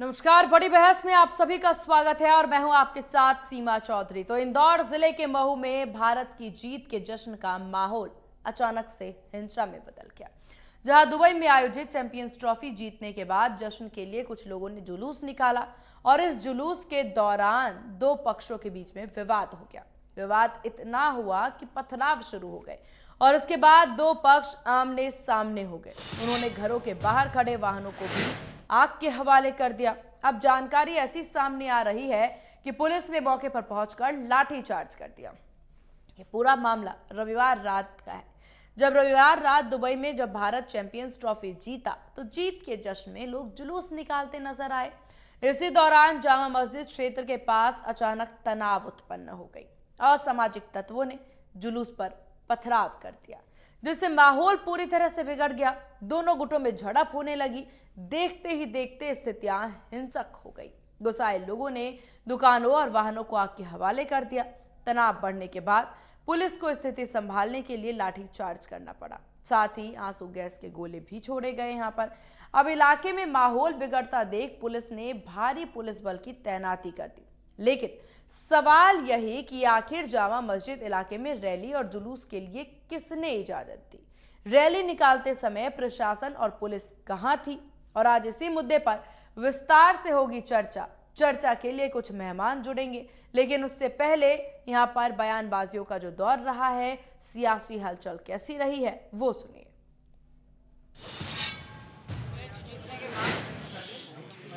नमस्कार। बड़ी बहस में आप सभी का स्वागत है और मैं हूं आपके साथ सीमा चौधरी। तो इंदौर जिले के महू में भारत की जीत के जश्न का माहौल अचानक से हिंसा में बदल गया। जहां दुबई में आयोजित चैंपियंस ट्रॉफी जीतने के बाद जश्न के लिए कुछ लोगों ने जुलूस निकाला और इस जुलूस के दौरान दो पक्षों के बीच में विवाद हो गया। विवाद इतना हुआ कि पथराव शुरू हो गए और इसके बाद दो पक्ष आमने सामने हो गए। उन्होंने घरों के बाहर खड़े वाहनों को भी आग के हवाले कर दिया। अब जानकारी ऐसी सामने आ रही है कि पुलिस ने मौके पर पहुंचकर लाठीचार्ज कर दिया। ये पूरा मामला रविवार रात का है, जब रविवार रात दुबई में जब भारत चैंपियंस ट्रॉफी जीता तो जीत के जश्न में लोग जुलूस निकालते नजर आए। इसी दौरान जामा मस्जिद क्षेत्र के पास अचानक तनाव उत्पन्न हो गई। असामाजिक तत्वों ने जुलूस पर पथराव कर दिया, जिससे माहौल पूरी तरह से बिगड़ गया। दोनों गुटों में झड़प होने लगी। देखते ही देखते स्थितियां हिंसक हो गई। गुस्साए लोगों ने दुकानों और वाहनों को आग के हवाले कर दिया। तनाव बढ़ने के बाद पुलिस को स्थिति संभालने के लिए लाठी चार्ज करना पड़ा। साथ ही आंसू गैस के गोले भी छोड़े गए। यहाँ पर अब इलाके में माहौल बिगड़ता देख पुलिस ने भारी पुलिस बल की तैनाती कर दी। लेकिन सवाल यही कि आखिर जामा मस्जिद इलाके में रैली और जुलूस के लिए किसने इजाजत दी? रैली निकालते समय प्रशासन और पुलिस कहां थी? और आज इसी मुद्दे पर विस्तार से होगी चर्चा के लिए कुछ मेहमान जुड़ेंगे, लेकिन उससे पहले यहां पर बयानबाजियों का जो दौर रहा है, सियासी हलचल कैसी रही है वो सुनिए।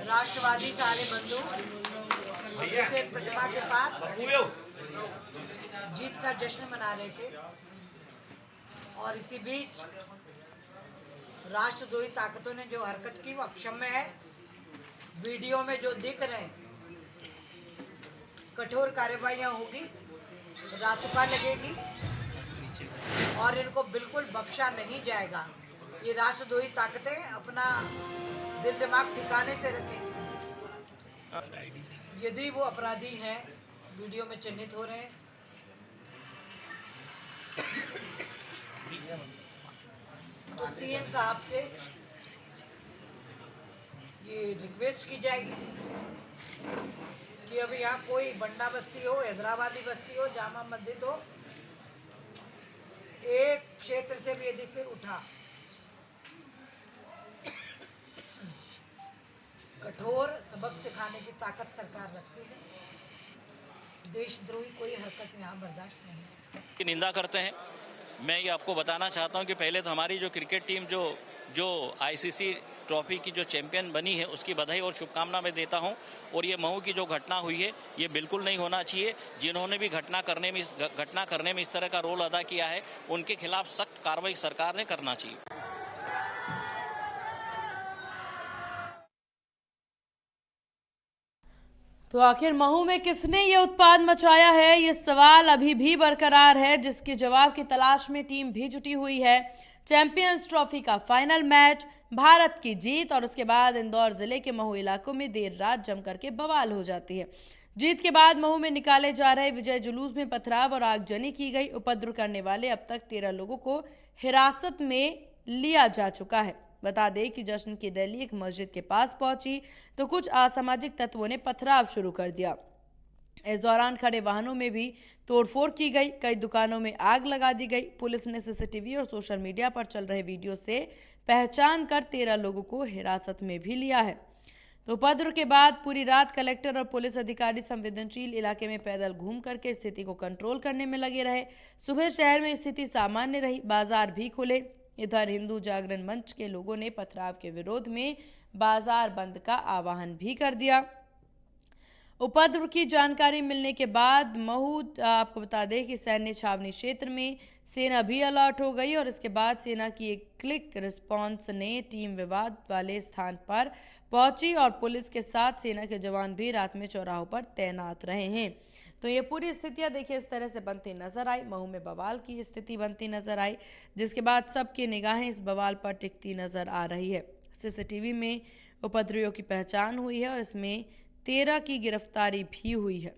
राष्ट्रवादी सारे बंधु जैसे प्रतिमा के पास जीत का जश्न मना रहे थे और इसी बीच राष्ट्रद्रोही ताकतों ने जो हरकत की वो अक्षम्य है। वीडियो में जो दिख रहे हैं, कठोर कार्रवाइयां होगी, रासुका लगेगी और इनको बिल्कुल बख्शा नहीं जाएगा। ये राष्ट्रद्रोही ताकतें अपना दिल दिमाग ठिकाने से रखें। यदि वो अपराधी हैं, वीडियो में चिन्हित हो रहे हैं, तो सीएम साहब से ये रिक्वेस्ट की जाएगी कि अभी यहाँ कोई बंडा बस्ती हो, हैदराबादी बस्ती हो, जामा मस्जिद हो, एक क्षेत्र से भी यदि सिर उठा, कठोर सबक सिखाने की ताकत सरकार रखती है। देशद्रोही कोई हरकत यहाँ बर्दाश्त नहीं है की निंदा करते हैं। मैं ये आपको बताना चाहता हूं कि पहले तो हमारी जो क्रिकेट टीम जो आईसीसी ट्रॉफी की जो चैंपियन बनी है उसकी बधाई और शुभकामना मैं देता हूं। और ये महू की जो घटना हुई है ये बिल्कुल नहीं होना चाहिए। जिन्होंने भी घटना करने में इस तरह का रोल अदा किया है उनके खिलाफ सख्त कार्रवाई सरकार ने करना चाहिए। तो आखिर महू में किसने ये उत्पाद मचाया है, ये सवाल अभी भी बरकरार है, जिसके जवाब की तलाश में टीम भी जुटी हुई है। चैंपियंस ट्रॉफी का फाइनल मैच, भारत की जीत और उसके बाद इंदौर जिले के महू इलाकों में देर रात जमकर के बवाल हो जाती है। जीत के बाद महू में निकाले जा रहे विजय जुलूस में पथराव और आगजनी की गई। उपद्रव करने वाले अब तक 13 लोगों को हिरासत में लिया जा चुका है। बता दें कि जश्न की रैली एक मस्जिद के पास पहुंची तो कुछ असामाजिक तत्वों ने पथराव शुरू कर दिया। इस दौरान खड़े वाहनों में भी तोड़फोड़ की गई, कई दुकानों में आग लगा दी गई। पुलिस ने सीसीटीवी और सोशल मीडिया पर चल रहे वीडियो से पहचान कर 13 लोगों को हिरासत में भी लिया है। तो उपद्रव के बाद पूरी रात कलेक्टर और पुलिस अधिकारी संवेदनशील इलाके में पैदल घूम करके स्थिति को कंट्रोल करने में लगे रहे। सुबह शहर में स्थिति सामान्य रही, बाजार भी खुले। इधर हिंदू जागरण मंच के लोगों ने पथराव के विरोध में बाजार बंद का आह्वान भी कर दिया। उपद्रव की जानकारी मिलने के बाद महू आपको बता दें कि सैन्य छावनी क्षेत्र में सेना भी अलर्ट हो गई और इसके बाद सेना की एक क्विक रिस्पांस ने टीम विवाद वाले स्थान पर पहुंची और पुलिस के साथ सेना के जवान भी रात में चौराहों पर तैनात रहे हैं। तो ये पूरी स्थितियां देखिए इस तरह से बनती नजर आई। महू में बवाल की स्थिति बनती नजर आई, जिसके बाद सबकी निगाहें इस बवाल पर टिकती नजर आ रही है। सीसीटीवी में उपद्रवियों की पहचान हुई है और इसमें 13 की गिरफ्तारी भी हुई है।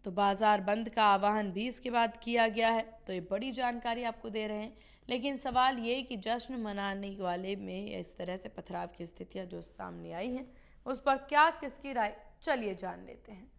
तो बाजार बंद का आह्वान भी इसके बाद किया गया है। तो ये बड़ी जानकारी आपको दे रहे हैं। लेकिन सवाल ये कि जश्न मनाने वाले में इस तरह से पथराव की स्थितियां जो सामने आई हैं, उस पर क्या किसकी राय, चलिए जान लेते हैं।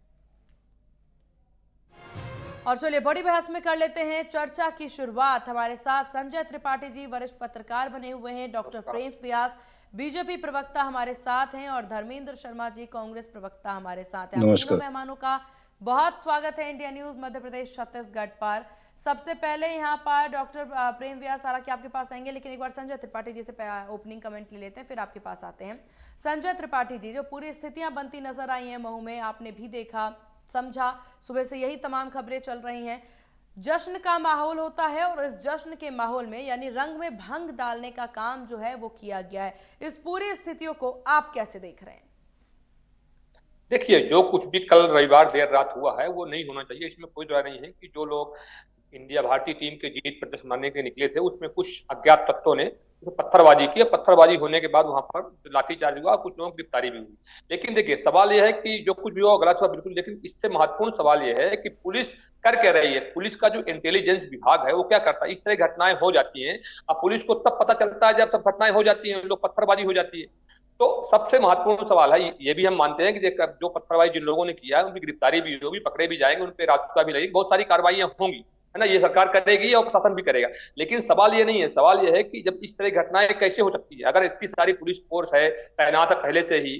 और चलिए बड़ी बहस में कर लेते हैं चर्चा की शुरुआत। हमारे साथ संजय त्रिपाठी जी वरिष्ठ पत्रकार बने हुए हैं, डॉक्टर प्रेम व्यास बीजेपी प्रवक्ता हमारे साथ हैं और धर्मेंद्र शर्मा जी कांग्रेस प्रवक्ता हमारे साथ हैं। आप तीनों मेहमानों का बहुत स्वागत है इंडिया न्यूज मध्य प्रदेश छत्तीसगढ़ पर। सबसे पहले यहाँ पर डॉक्टर प्रेम व्यास हालांकि आपके पास आएंगे, लेकिन एक बार संजय त्रिपाठी जी से ओपनिंग कमेंट ले लेते हैं, फिर आपके पास आते हैं। संजय त्रिपाठी जी, जो पूरी स्थितियां बनती नजर आई हैं महू में, आपने भी देखा समझा, सुबह से यही तमाम खबरें चल रही हैं। जश्न का माहौल होता है और इस जश्न के माहौल में यानी रंग में भंग डालने का काम जो है वो किया गया है। इस पूरी स्थितियों को आप कैसे देख रहे हैं? देखिए, जो कुछ भी कल रविवार देर रात हुआ है वो नहीं होना चाहिए। इसमें कोई राय नहीं है कि जो लोग इंडिया भारतीय टीम के जीत पर जश्न मनाने के निकले थे उसमें कुछ अज्ञात तत्वों ने पत्थरबाजी की। पत्थरबाजी होने के बाद वहां पर लाठीचार्ज हुआ, कुछ लोगों की गिरफ्तारी भी हुई। लेकिन देखिए, सवाल यह है कि जो कुछ भी हुआ गलत हुआ बिल्कुल, लेकिन इससे महत्वपूर्ण सवाल यह है कि पुलिस कर क्या रही है। पुलिस का जो इंटेलिजेंस विभाग है वो क्या करता है। इस तरह घटनाएं हो जाती हैं, अब पुलिस को तब पता चलता है जब सब घटनाएं हो जाती हैं, लोग पत्थरबाजी हो जाती है। तो सबसे महत्वपूर्ण सवाल है, ये भी हम मानते हैं कि जो पत्थरबाजी जिन लोगों ने किया है उनकी गिरफ्तारी भी होगी, पकड़े भी जाएंगे, उन पर राजपुता भी लगेगी, बहुत सारी कार्रवाइयां होंगी, है ना। ये सरकार करेगी और प्रशासन भी करेगा। लेकिन सवाल ये नहीं है, सवाल ये है कि जब इस तरह घटनाएं कैसे हो सकती है। अगर इतनी सारी पुलिस फोर्स है तैनात है पहले से ही,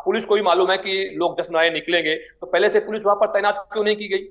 पुलिस को भी मालूम है कि लोग जश्न आए निकलेंगे, तो पहले से पुलिस वहां पर तैनात क्यों नहीं की गई?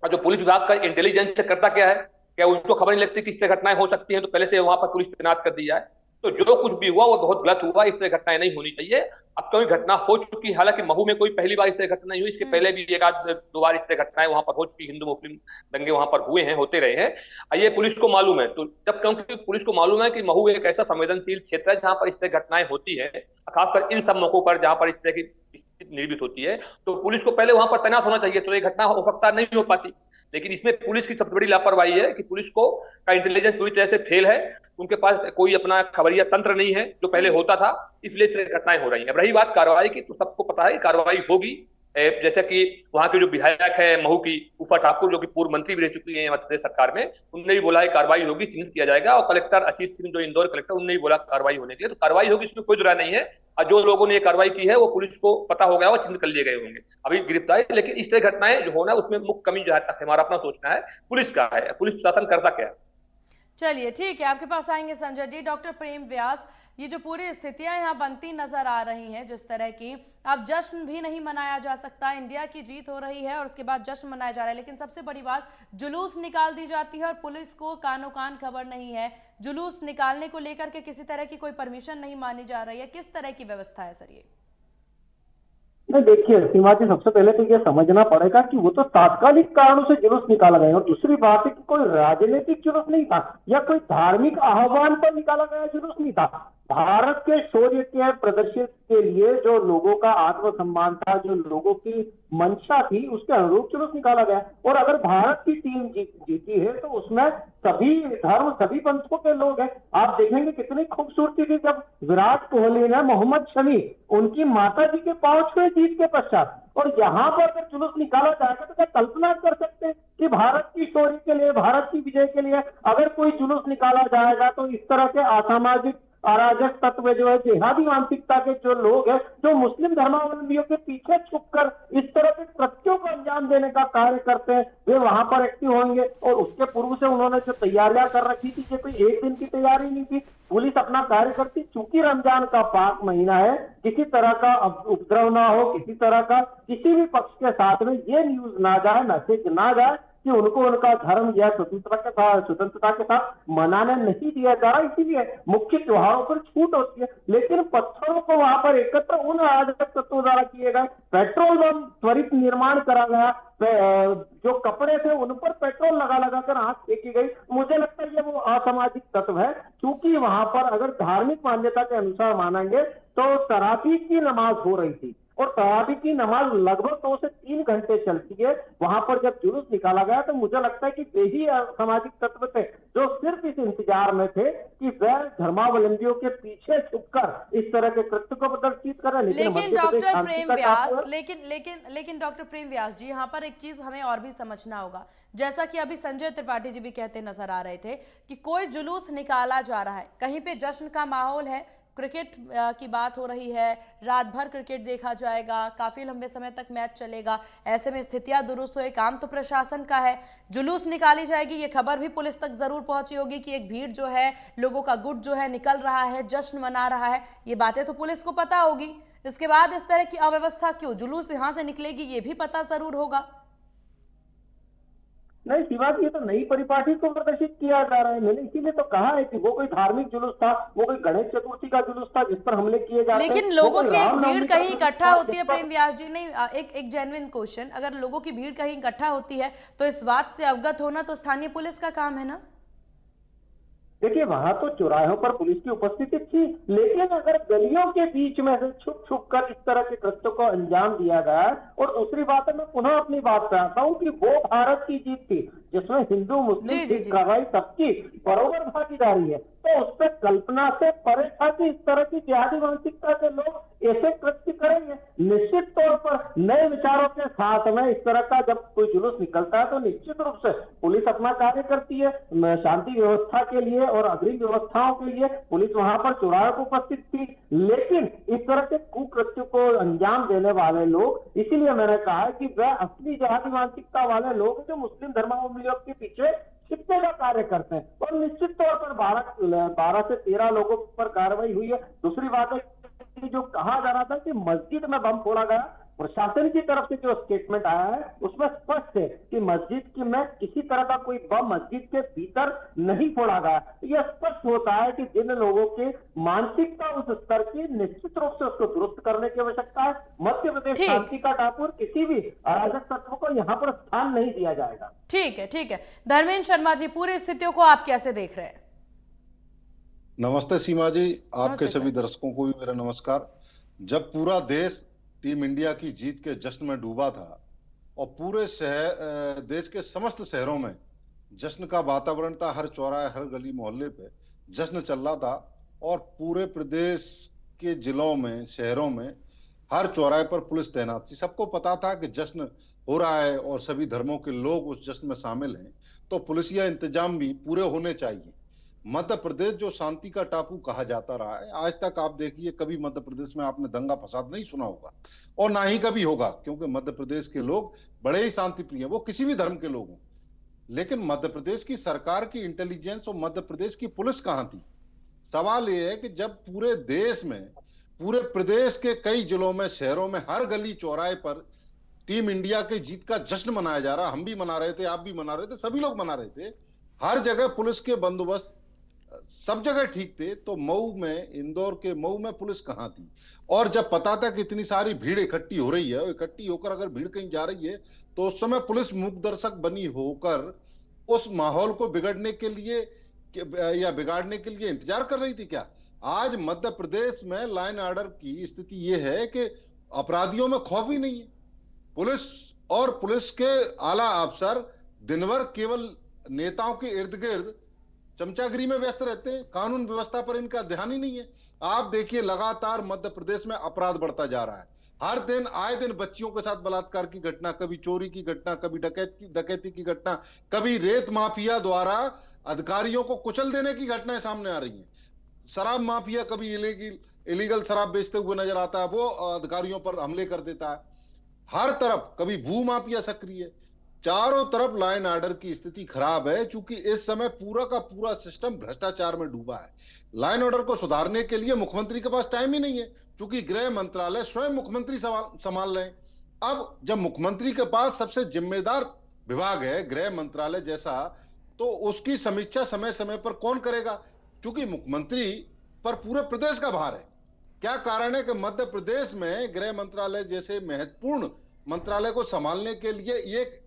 और जो पुलिस विभाग का इंटेलिजेंस करता क्या है, क्या उनको खबर नहीं लगती कि इस तरह घटनाएं हो सकती हैं, तो पहले से वहां पर पुलिस तैनात कर दी जाए। तो जो कुछ भी हुआ वो बहुत गलत हुआ, इस तरह घटनाएं नहीं होनी चाहिए। अब तो घटना हो चुकी, हालांकि महू में कोई पहली बार इस तरह घटना नहीं हुई, इसके पहले भी एक आध दो बार इस तरह घटनाएं वहां पर हो चुकी, हिंदू मुस्लिम दंगे वहां पर हुए हैं, होते रहे हैं। ये पुलिस को मालूम है। तो जब क्योंकि पुलिस को मालूम है कि महू एक ऐसा संवेदनशील क्षेत्र है जहां पर इस तरह घटनाएं होती है, खासकर इन सब मौकों पर जहां पर इस तरह की स्थिति निर्मित होती है, तो पुलिस को पहले वहां पर तैनात होना चाहिए, तो ये घटना हो सकता नहीं हो पाती। लेकिन इसमें पुलिस की सबसे बड़ी लापरवाही है कि पुलिस को का इंटेलिजेंस पूरी तरह से फेल है। उनके पास कोई अपना खबरिया तंत्र नहीं है जो पहले होता था, इसलिए घटनाएं हो रही हैं। अब रही बात कार्रवाई की, तो सबको पता है कार्रवाई होगी। जैसे कि वहां के जो विधायक है महू की, उफा ठाकुर, जो कि पूर्व मंत्री भी रह चुकी है मध्य प्रदेश सरकार में, उनने भी बोला है कार्रवाई होगी, चिन्हित किया जाएगा। और कलेक्टर आशीष सिंह, जो इंदौर कलेक्टर, उनने भी बोला कार्रवाई होने के लिए, तो कार्रवाई होगी, इसमें कोई दुराय नहीं है। और जो लोगों ने ये कार्रवाई की है वो पुलिस को पता हो गया, वो चिन्हित कर लिए गए होंगे, अभी गिरफ्तारी। लेकिन इस तरह घटनाएं जो होना, उसमें मुख्य कमी जो है हमारा अपना सोचना है पुलिस का है, पुलिस प्रशासन करता क्या है। चलिए ठीक है, आपके पास आएंगे संजय जी। डॉक्टर प्रेम व्यास, ये जो पूरी स्थितियां यहाँ बनती नजर आ रही हैं जिस तरह की, अब जश्न भी नहीं मनाया जा सकता, इंडिया की जीत हो रही है और उसके बाद जश्न मनाया जा रहा है, लेकिन सबसे बड़ी बात जुलूस निकाल दी जाती है और पुलिस को कानो कान खबर नहीं है। जुलूस निकालने को लेकर के किसी तरह की कोई परमिशन नहीं मानी जा रही है, किस तरह की व्यवस्था है सर ये? नहीं, देखिए सीमा जी, सबसे पहले तो ये समझना पड़ेगा कि वो तो तात्कालिक कारणों से जुलूस निकाला गया, और दूसरी बात है कि कोई राजनीतिक जुलूस नहीं था या कोई धार्मिक आह्वान पर निकाला गया जुलूस नहीं था। भारत के शौर्य के प्रदर्शित के लिए जो लोगों का आत्मसम्मान था, जो लोगों की मंशा थी, उसके अनुरूप जुलूस निकाला गया। और अगर भारत की टीम जीती है तो उसमें सभी धर्म, सभी पंथों के लोग हैं। आप देखेंगे कितनी खूबसूरती थी जब विराट कोहली ने मोहम्मद शमी, उनकी माता जी के पांव छुए जीत के पश्चात। और यहाँ पर अगर जुलूस निकाला जाएगा तो क्या कल्पना कर सकते हैं कि भारत की शौर्य के लिए, भारत की विजय के लिए अगर कोई जुलूस निकाला जाएगा तो इस तरह के असामाजिक अराजक तत्व जो है, जिहादी मानसिकता के जो लोग हैं, जो मुस्लिम धर्मावलंबियों के पीछे छुपकर इस तरह के कृत्यों को अंजाम देने का कार्य करते हैं, वे वहां पर एक्टिव होंगे। और उसके पूर्व से उन्होंने जो तैयारियां कर रखी थी, ये कोई एक दिन की तैयारी नहीं थी, पुलिस अपना कार्य करती। चूंकि रमजान का पाक महीना है, किसी तरह का उपद्रव ना हो, किसी तरह का किसी भी पक्ष के साथ में ये न्यूज ना जाए, मैसेज ना जाए कि उनको उनका धर्म या स्वतंत्रता के साथ मनाने नहीं दिया जा रहा, इसीलिए मुख्य त्योहारों पर छूट होती है। लेकिन पत्थरों को वहां पर एकत्र उन अराजक तत्वों द्वारा किए गए, पेट्रोल बम त्वरित निर्माण करा गया, जो कपड़े थे उन पर पेट्रोल लगा कर आंख फेंकी गई। मुझे लगता है ये वो असामाजिक तत्व है, क्योंकि वहां पर अगर धार्मिक मान्यता के अनुसार मानेंगे तो तरावी की नमाज हो रही थी। और तरावी की नमाज लगभग 2 से 3 घंटे चलती है। वहां पर जब जुलूस निकाला गया तो मुझे लगता है कि यही सामाजिक तत्व थे जो सिर्फ इस इंतजार में थे कि वह धर्मावलंबियों के पीछे छुपकर इस तरह के कृत्य को प्रदर्शित करें। लेकिन मध्य प्रदेश डॉक्टर शांति प्रेम का व्यास, टापू है। लेकिन डॉक्टर प्रेम व्यास जी, यहाँ पर एक चीज हमें और भी समझना होगा। जैसा कि अभी संजय त्रिपाठी जी भी कहते नजर आ रहे थे कि कोई जुलूस निकाला जा रहा है, कहीं पे जश्न का माहौल है, क्रिकेट की बात हो रही है, रात भर क्रिकेट देखा जाएगा, काफी लंबे समय तक मैच चलेगा, ऐसे में स्थितियां दुरुस्त हो, काम तो प्रशासन का है, जुलूस निकाली जाएगी, ये खबर भी पुलिस तक जरूर पहुंची होगी कि एक भीड़ जो है, लोगों का गुट जो है निकल रहा है, जश्न मना रहा है, ये बातें तो पुलिस को पता होगी। इसके बाद इस तरह की अव्यवस्था क्यों, जुलूस यहां से निकलेगी ये भी पता जरूर होगा। नहीं शिवाजी, ये तो नई परिपाटी को प्रदर्शित किया जा रहा है। मैंने इसीलिए तो कहा है कि वो कोई धार्मिक जुलूस था, वो कोई गणेश चतुर्थी का जुलूस था जिस पर हमले किए जा रहे हैं। लेकिन लोगों की एक भीड़ कहीं इकट्ठा होती है प्रेम व्यास जी, नहीं एक जेन्युइन क्वेश्चन, अगर लोगों की भीड़ कहीं इकट्ठा होती है तो इस बात से अवगत होना तो स्थानीय पुलिस का काम है ना। देखिए वहां तो चौराहों पर पुलिस की उपस्थिति थी, लेकिन अगर गलियों के बीच में से छुप छुप कर इस तरह के कृत्यों को अंजाम दिया गया, और दूसरी बात है, मैं पुनः अपनी बात पे आता हूँ कि वो भारत की जीत थी जिसमें हिंदू मुस्लिम सिख ईसाई सबकी बराबर भागीदारी है, तो उस पर कल्पना से परे था कि इस तरह की जिहादी मानसिकता के लोग ऐसे कृत्य करेंगे। निश्चित तौर पर नए विचारों के साथ में इस तरह का जब कोई जुलूस निकलता है तो निश्चित रूप से पुलिस अपना कार्य करती है। शांति व्यवस्था के लिए और अग्रिम व्यवस्थाओं के लिए पुलिस वहां पर चौराहे पर उपस्थित थी, लेकिन इस तरह के कुकृत्य को अंजाम देने वाले लोग, इसीलिए मैंने कहा है कि वह असली जिहादी मानसिकता वाले लोग जो मुस्लिम धर्मावलंबियों के पीछे छिपने का कार्य करते हैं। और निश्चित तौर पर 12 से 13 लोगों पर कार्रवाई हुई है। दूसरी बात है कि जो कहा जा रहा था कि मस्जिद में बम फोड़ा गया, प्रशासन की तरफ से जो स्टेटमेंट आया है उसमें स्पष्ट है कि मस्जिद में किसी तरह का कोई बम मस्जिद के भीतर नहीं फोड़ा गया। यह स्पष्ट होता है कि जिन लोगों की मानसिकता उस स्तर की, निश्चित रूप से उसको दुरुस्त करने की आवश्यकता है। मध्य प्रदेश शांति का टापू, किसी भी अराजक तत्व को यहाँ पर स्थान नहीं दिया जाएगा। ठीक है। धर्मेंद्र शर्मा जी, पूरी स्थितियों को आप कैसे देख रहे हैं? नमस्ते सीमा जी, आपके नमस्ते सभी सर। दर्शकों को भी मेरा नमस्कार। जब पूरा देश टीम इंडिया की जीत के जश्न में डूबा था और पूरे देश के समस्त शहरों में जश्न का वातावरण था, हर चौराहे हर गली मोहल्ले पे जश्न चल रहा था, और पूरे प्रदेश के जिलों में शहरों में हर चौराहे पर पुलिस तैनात थी। सबको पता था कि जश्न हो रहा है और सभी धर्मों के लोग उस जश्न में शामिल हैं, तो पुलिसिया इंतजाम भी पूरे होने चाहिए। मध्य प्रदेश जो शांति का टापू कहा जाता रहा है, आज तक आप देखिए कभी मध्य प्रदेश में आपने दंगा फसाद नहीं सुना होगा, और ना ही कभी होगा, क्योंकि मध्य प्रदेश के लोग बड़े ही शांति प्रिय हैं, वो किसी भी धर्म के लोग हों। लेकिन मध्य प्रदेश की सरकार की इंटेलिजेंस और मध्य प्रदेश की पुलिस कहां थी? सवाल यह है कि जब पूरे देश में, पूरे प्रदेश के कई जिलों में, शहरों में, हर गली चौराहे पर टीम इंडिया की जीत का जश्न मनाया जा रहा, हम भी मना रहे थे, आप भी मना रहे थे, सभी लोग मना रहे थे, हर जगह पुलिस के बंदोबस्त सब जगह ठीक थे, तो मऊ में, इंदौर के मऊ में पुलिस कहां थी? और जब पता था कि इतनी सारी भीड़ इकट्ठी हो रही है, इकट्ठी होकर अगर भीड़ कहीं जा रही है, तो उस समय पुलिस मूक दर्शक बनी होकर उस माहौल को बिगड़ने के लिए या बिगाड़ने के लिए इंतजार कर रही थी क्या? आज मध्य प्रदेश में लाइन ऑर्डर की स्थिति यह है कि अपराधियों में खौफ ही नहीं है। पुलिस और पुलिस के आला अफसर दिन भर केवल नेताओं के इर्द गिर्द चमचागिरी में व्यस्त रहते हैं, कानून व्यवस्था पर इनका ध्यान ही नहीं है। आप देखिए लगातार मध्य प्रदेश में अपराध बढ़ता जा रहा है, हर दिन आए दिन बच्चियों के साथ बलात्कार की घटना, कभी चोरी की घटना, कभी डकैती की घटना, कभी रेत माफिया द्वारा अधिकारियों को कुचल देने की घटनाएं सामने आ रही हैं। शराब माफिया कभी इलीगल शराब बेचते हुए नजर आता है, वो अधिकारियों पर हमले कर देता है। हर तरफ कभी भू माफिया सक्रिय है, चारों तरफ लाइन ऑर्डर की स्थिति खराब है, क्योंकि इस समय पूरा का पूरा सिस्टम भ्रष्टाचार में डूबा है। लाइन ऑर्डर को सुधारने के लिए मुख्यमंत्री के पास टाइम ही नहीं है, क्योंकि गृह मंत्रालय स्वयं मुख्यमंत्री संभाल रहे हैं। अब जब मुख्यमंत्री के पास सबसे जिम्मेदार विभाग है गृह मंत्रालय जैसा, तो उसकी समीक्षा समय समय पर कौन करेगा? क्योंकि मुख्यमंत्री पर पूरे प्रदेश का भार है। क्या कारण है कि मध्य प्रदेश में गृह मंत्रालय जैसे महत्वपूर्ण मंत्रालय को संभालने के लिए एक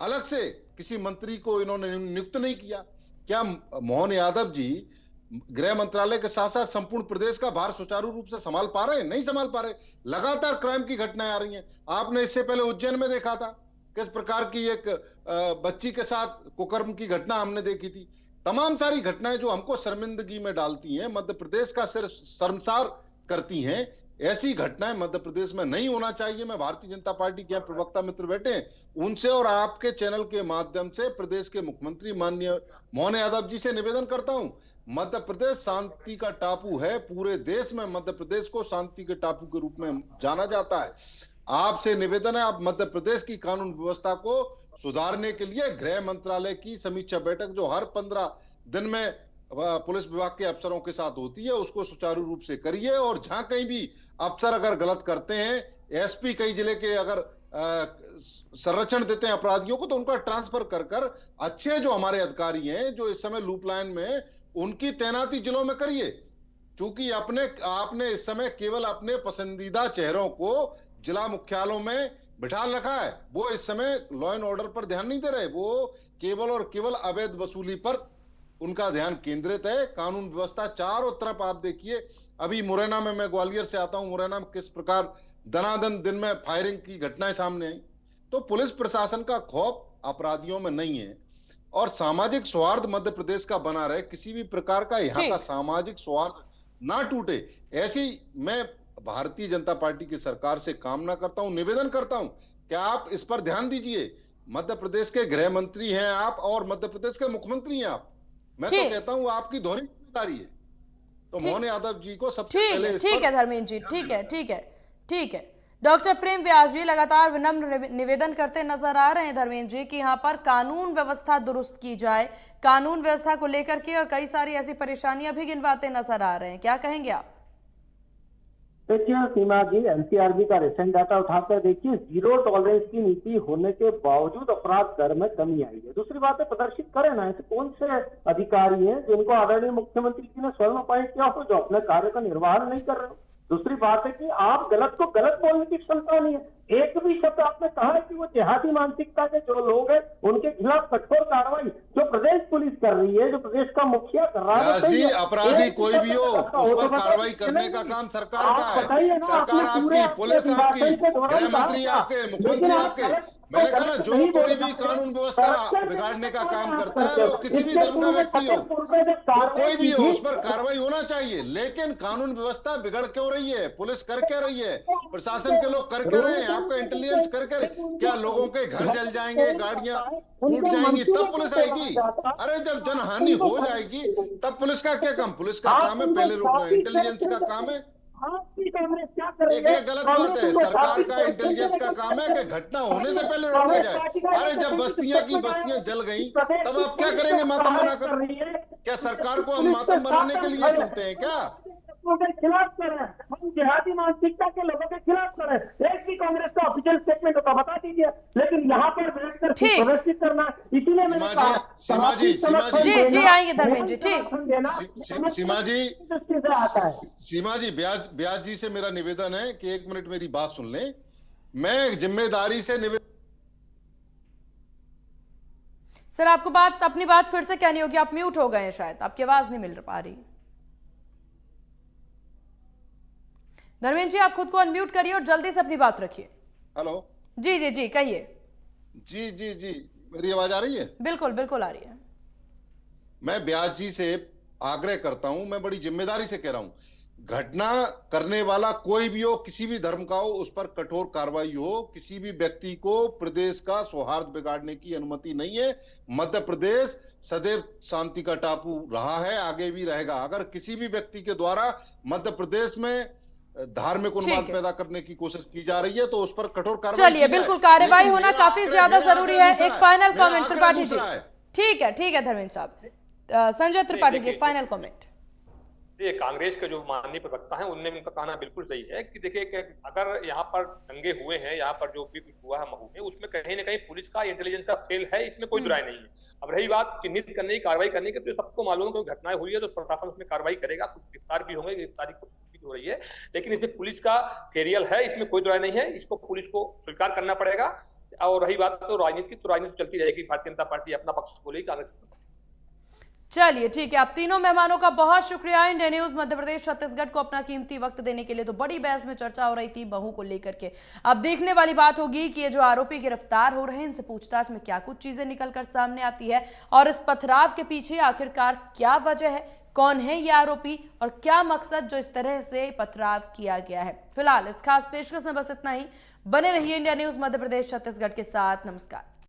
अलग से किसी मंत्री को इन्होंने नियुक्त नहीं किया? क्या मोहन यादव जी गृह मंत्रालय के साथ साथ संपूर्ण प्रदेश का भार सुचारू रूप से संभाल पा रहे हैं? नहीं संभाल पा रहे। लगातार क्राइम की घटनाएं आ रही हैं। आपने इससे पहले उज्जैन में देखा था किस प्रकार की एक बच्ची के साथ कुकर्म की घटना हमने देखी थी। तमाम सारी घटनाएं जो हमको शर्मिंदगी में डालती हैं, मध्य प्रदेश का सिर्फ शर्मसार करती हैं, ऐसी घटनाएं मध्य प्रदेश में नहीं होना चाहिए। मैं भारतीय जनता पार्टी के प्रवक्ता मित्र बैठे हैं, उनसे और आपके चैनल के माध्यम से प्रदेश के मुख्यमंत्री माननीय मोहन यादव जी से निवेदन करता हूं, मध्य प्रदेश शांति का टापू है। पूरे देश में मध्य प्रदेश को शांति के टापू के रूप में जाना जाता है। आपसे निवेदन है, आप मध्य प्रदेश की कानून व्यवस्था को सुधारने के लिए गृह मंत्रालय की समीक्षा बैठक जो हर 15 दिन में पुलिस विभाग के अफसरों के साथ होती है, उसको सुचारू रूप से करिए। और जहां कहीं भी अफसर अगर गलत करते हैं, एसपी कई जिले के अगर संरक्षण देते हैं अपराधियों को, तो उनका ट्रांसफर कर अच्छे जो हमारे अधिकारी हैं जो इस समय लूप लाइन में, उनकी तैनाती जिलों में करिए। क्योंकि आपने इस समय केवल अपने पसंदीदा चेहरों को जिला मुख्यालयों में बिठा रखा है। वो इस समय लॉ एंड ऑर्डर पर ध्यान नहीं दे रहे, वो केवल और केवल अवैध वसूली पर उनका ध्यान केंद्रित है। कानून व्यवस्था चारों तरफ आप देखिए, अभी मुरैना में, मैं ग्वालियर से आता हूं, मुरैना में किस प्रकार दनादन दिन में फायरिंग की घटनाएं सामने आई। तो पुलिस प्रशासन का खौफ अपराधियों में नहीं है और सामाजिक सौहार्द मध्य प्रदेश का बना रहे, किसी भी प्रकार का यहाँ का सामाजिक सौहार्द ना टूटे, ऐसी मैं भारतीय जनता पार्टी की सरकार से कामना करता हूं, निवेदन करता हूं कि आप इस पर ध्यान दीजिए। मध्य प्रदेश के गृह मंत्री हैं आप और मध्य प्रदेश के मुख्यमंत्री हैं आप। मैं तो कहता हूं आपकी दोहरी जिम्मेदारी है। तो मोहन यादव जी को सबसे पहले ठीक है धर्मेंद्र जी, ठीक है। डॉक्टर प्रेम व्यास जी लगातार विनम्र निवेदन करते नजर आ रहे हैं धर्मेंद्र जी कि यहाँ पर कानून व्यवस्था दुरुस्त की जाए, कानून व्यवस्था को लेकर के, और कई सारी ऐसी परेशानियां भी गिनवाते नजर आ रहे हैं। क्या कहेंगे आप? देखिए सीमा जी, एनसीआरबी का रिसेंट डाटा उठाकर देखिए, 0 टॉलरेंस की नीति होने के बावजूद अपराध दर में कमी आई है। दूसरी बात है, प्रदर्शित करें ना, ऐसे कौन से अधिकारी हैं जिनको आदरणीय मुख्यमंत्री जी ने स्वर्ण अपॉइंट किया हो, जो अपने कार्य का निर्वहन नहीं कर रहे हो। दूसरी बात है कि आप गलत को गलत बोलने की क्षमता नहीं है। एक भी शब्द आपने कहा है कि वो जिहादी मानसिकता के जो लोग हैं उनके खिलाफ कठोर कार्रवाई जो प्रदेश पुलिस कर रही है, जो प्रदेश का मुखिया कर रहा है, अपराधी कोई भी हो उस पर कार्रवाई करने का काम सरकार का है। सरकार आपकी, पुलिस आपकी, गृह मंत्री आपके, मुख्यमंत्री आपके। मैंने कहा ना, जो कोई भी कानून व्यवस्था बिगाड़ने का काम करता है, वो किसी भी धर्म का व्यक्ति हो, वो कोई भी हो, उस पर कार्रवाई होना चाहिए। लेकिन कानून व्यवस्था बिगड़ क्यों रही है? पुलिस कर क्या रही है? प्रशासन के लोग कर क्या रहे हैं? आपका इंटेलिजेंस कर क्या लोगों के घर जल जाएंगे, गाड़ियां टूट जाएंगी, तब पुलिस आएगी? अरे जब जनहानि हो जाएगी तब पुलिस का क्या काम? पुलिस का काम है पहले रोकना, इंटेलिजेंस का काम है। एक गलत बात है, सरकार का इंटेलिजेंस का काम है कि घटना होने से पहले रोका जाए। अरे जब बस्तियां की बस्तियां जल गई तब आप क्या करेंगे मातम बनाकर? क्या सरकार को हम मातम बनाने के लिए चुनते हैं क्या? के खिलाफ करें, हम जिहादी मानसिकता के लोगों के खिलाफ करें। एक भी कांग्रेस का ऑफिशियल स्टेटमेंट होता बता दीजिए, लेकिन यहाँ पर बैठकर प्रदर्शित करना, इसीलिए मैंने कहा जी आएंगे धर्मेंद्र जी। ठीक सीमा जी, ब्याज जी से मेरा निवेदन है कि 1 मिनट मेरी बात सुन लें। मैं जिम्मेदारी से सर आपको अपनी बात फिर से कहनी होगी, आप म्यूट हो गए हैं, शायद आपकी आवाज नहीं मिल पा रही। धर्मेंद्र जी आप खुद को अनम्यूट करिए और जल्दी से अपनी बात रखिए। हेलो जी कहिए। जी मेरी आवाज आ रही है? बिल्कुल आ रही है। मैं ब्याज जी से आग्रह करता हूं, मैं बड़ी जिम्मेदारी से कह रहा हूं, घटना करने वाला कोई भी हो, किसी भी धर्म का हो, उस पर कठोर कार्रवाई हो। किसी भी व्यक्ति को प्रदेश का सौहार्द बिगाड़ने की अनुमति नहीं है। मध्य प्रदेश सदैव शांति का टापू रहा है, आगे भी रहेगा। अगर किसी भी व्यक्ति के द्वारा मध्य प्रदेश में धार्मिक उन्माद पैदा करने की कोशिश की जा रही है तो उस पर कठोर कार्रवाई। चलिए, बिल्कुल कार्रवाई होना काफी ज्यादा जरूरी है। एक फाइनल कमेंट त्रिपाठी जी। ठीक है धर्मेंद्र साहब। Sanjay Tripathi ji final comment. ये कांग्रेस के जो माननीय प्रवक्ता हैं उनने उनका कहना बिल्कुल सही है कि देखिए अगर यहाँ पर दंगे हुए हैं, यहाँ पर जो भी कुछ हुआ है महू में, उसमें कहीं ना कहीं पुलिस का इंटेलिजेंस का फेल है, इसमें कोई दुराय नहीं है। अब रही बात चिन्हित करने की, कार्रवाई करने की, तो सबको मालूम है कोई घटनाएं हुई है तो प्रशासन उसमें कार्रवाई करेगा, कुछ गिरफ्तार भी होंगे, गिरफ्तारी हो रही है, लेकिन इसमें पुलिस का फेरियल है, इसमें कोई दुराय नहीं है। इसको पुलिस को स्वीकार करना पड़ेगा। और रही बात तो राजनीति की, तो राजनीति चलती रहेगी। भारतीय जनता पार्टी अपना पक्ष बोलेगी, कांग्रेस चलिए ठीक है, आप तीनों मेहमानों का बहुत शुक्रिया इंडिया न्यूज मध्य प्रदेश छत्तीसगढ़ को अपना कीमती वक्त देने के लिए। तो बड़ी बहस में चर्चा हो रही थी महू को लेकर के। अब देखने वाली बात होगी कि ये जो आरोपी गिरफ्तार हो रहे हैं, इनसे पूछताछ में क्या कुछ चीजें निकलकर सामने आती है और इस पथराव के पीछे आखिरकार क्या वजह है, कौन है ये आरोपी और क्या मकसद जो इस तरह से पथराव किया गया है। फिलहाल इस खास पेशकश में बस इतना ही। बने रहिए इंडिया न्यूज मध्य प्रदेश छत्तीसगढ़ के साथ। नमस्कार।